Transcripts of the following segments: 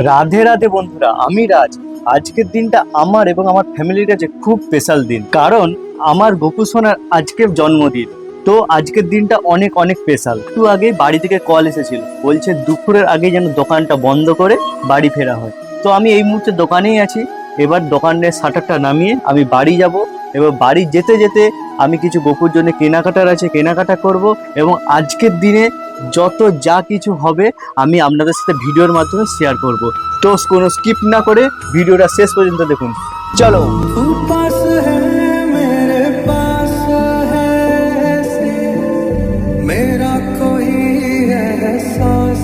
রাধে রাধে বন্ধুরা, আমি রাজ। আজকের দিনটা আমার এবং আমার ফ্যামিলির কাছে খুব স্পেশাল দিন, কারণ আমার গোপু সোনার আজকের জন্মদিন। তো আজকের দিনটা অনেক অনেক স্পেশাল। একটু আগে বাড়ি থেকে কল এসেছিল, বলছে দুপুরের আগে যেন দোকানটা বন্ধ করে বাড়ি ফেরা হয়। তো আমি এই মুহূর্তে দোকানেই আছি। এবার দোকানের শাটারটা নামিয়ে আমি বাড়ি যাব। এবার বাড়ি যেতে যেতে আমি কিছু গোপুর জন্য কেনাকাটার আছে, কেনাকাটা করব। এবং আজকের দিনে যত যা কিছু হবে আমি আপনাদের সাথে ভিডিওর মাধ্যমে শেয়ার করব। তো কোনো স্কিপ না করে ভিডিওটা শেষ পর্যন্ত দেখুন। চলো। पास है मेरे पास है ऐसे मेरा कोई एहसास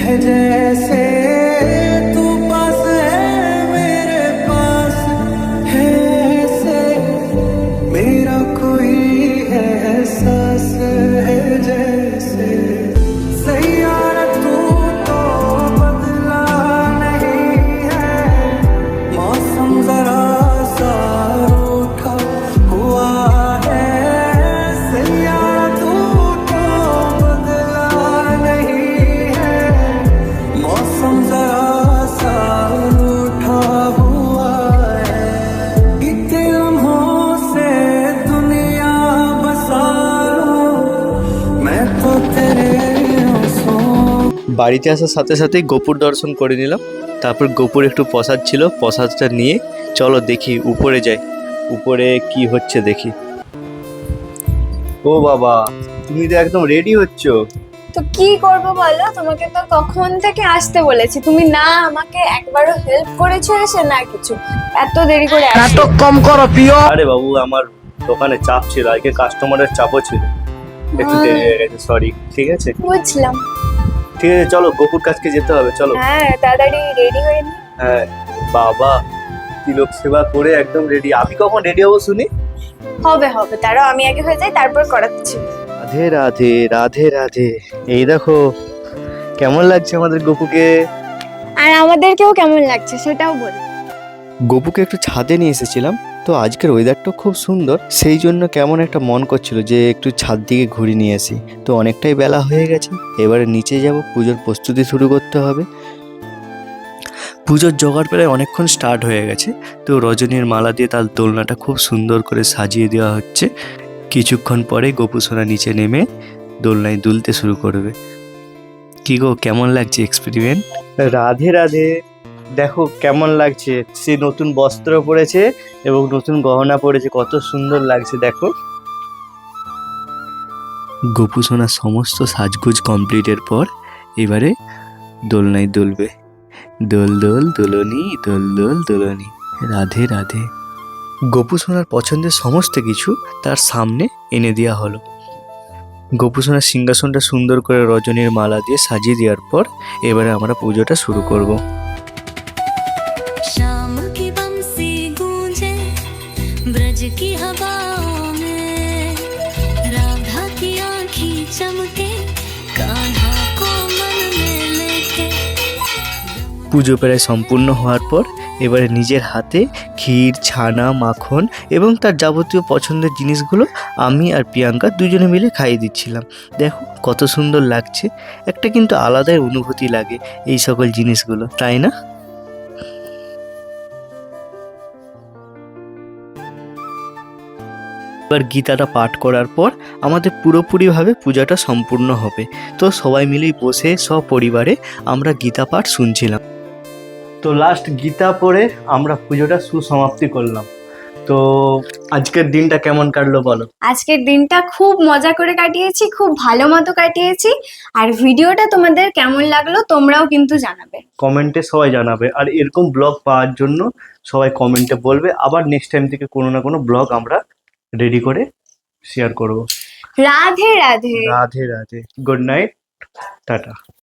है जैसे तू पास है मेरे पास है ऐसे मेरा कोई एहसास है जैसे सैयारा तू तो बदला नहीं है मौसम जरा सा रूठा हुआ है सैयारा तू तो बदला नहीं है मौसम जरा सा रूठा हुआ है बीते लम्हों से दुनिया बसा लूं मैं तो तेरे आंसुओं বাড়িতে আসার সাথে সাথেই গোপুর দর্শন করে নিলাম। তারপর গোপুর একটু প্রসাদ ছিল, প্রসাদটা নিয়ে চলো দেখি উপরে যাই, উপরে কি হচ্ছে দেখি। ও বাবা, তুমি তো একদম রেডি হচ্ছ। তো কি করব বলো, তোমাকে তো তখন থেকে আসতে বলেছি, তুমি না আমাকে একবারও হেল্প করেছো এসে, না কিছু। এত দেরি করে আসি। নাটক কম করো প্রিয় আরে বাবু, আমার দোকানে চাপ ছিল, আজকে কাস্টমারের চাপও ছিল, একটু দেরি হয়ে গেছে, সরি। ঠিক আছে বুঝলাম। ঠিক আছে, চলো গোপুর কাছকে যেতে হবে, চলো। হ্যাঁ, তাড়াতাড়ি রেডি হয়ে নি। হ্যাঁ বাবা, তিলক সেবা করে একদম রেডি। আমি কখন রেডি হবো শুনি? হবে হবে, তারাও আমি আগে হয়ে যাই, তারপর করাচ্ছি। রাধে রাধে রাধে রাধে। এই দেখো কেমন লাগছে আমাদের গোপুকে। আর আমাদেরকেও কেমন লাগছে সেটাও বল। গোপুকে একটু ছাদে নিয়ে এসেছিলাম, তো আজকের ওয়েদারটা খুব সুন্দর, সেই জন্য কেমন একটা মন করছিল যে একটু ছাদ দিকে ঘুরে নিয়ে আসি। তো অনেকটাই বেলা হয়ে গেছে, এবারে নিচে যাব, পুজোর প্রস্তুতি শুরু করতে হবে। পুজোর জোগাড় প্রায় অনেকক্ষণ স্টার্ট হয়ে গেছে। তো রজনীর মালা দিয়ে তার দোলনাটা খুব সুন্দর করে সাজিয়ে দেওয়া হচ্ছে। কিছুক্ষণ পরে গোপু সোনা নিচে নেমে দোলনায় দুলতে শুরু করবে। কি গো, কেমন লাগছে এক্সপেরিমেন্ট? রাধে রাধে। দেখো কেমন লাগছে, সে নতুন বস্ত্র পরেছে এবং নতুন গহনা পরেছে, কত সুন্দর লাগছে দেখো। গোপু সোনার সমস্ত সাজগোজ কমপ্লিটের পর এবারে দোলনায় দুলবে। দোল দোল দোলনি, দোল দোল দোলনি। রাধে রাধে। গোপু সোনার পছন্দের সমস্ত কিছু তার সামনে এনে দেওয়া হলো। গোপু সোনার সিংহাসনটা সুন্দর করে রজনীর মালা দিয়ে সাজিয়ে দেওয়ার পর এবারে আমরা পুজোটা শুরু করব। शाम की बंसी गूंजे ब्रज की हवाओं में राधा की आँखें चमके कान्हा को मन में लेके পুজো প্রায় সম্পূর্ণ হওয়ার পর এবারে নিজের হাতে ক্ষীর, ছানা, মাখন এবং তার যাবতীয় পছন্দের জিনিসগুলো আমি আর প্রিয়াঙ্কা দুজনে মিলে খাইয়ে দিচ্ছিলাম। দেখো কত সুন্দর লাগছে, একটা কিন্তু আলাদাই অনুভূতি লাগে এই সকল জিনিসগুলো, তাই না? এবার গীতাটা পাঠ করার পর আমাদের পুরোপুরিভাবে পূজাটা সম্পূর্ণ হবে। তো সবাই মিলেই বসে সপরিবারে আমরা গীতা পাঠ শুনছিলাম। তো লাস্ট গীতা পড়ে আমরা পুজোটা সুসমাপ্তি করলাম। তো আজকের দিনটা কেমন কাটলো বলো? আজকের দিনটা খুব মজা করে কাটিয়েছি, খুব ভালো মতো কাটিয়েছি। আর ভিডিওটা তোমাদের কেমন লাগলো তোমরাও কিন্তু জানাবে, কমেন্টে সবাই জানাবে। আর এরকম ব্লগ পাওয়ার জন্য সবাই কমেন্টে বলবে, আবার নেক্সট টাইম থেকে কোনো না কোনো ব্লগ আমরা রেডি করে শেয়ার করব। Radhe Radhe. Radhe Radhe, good night, tata.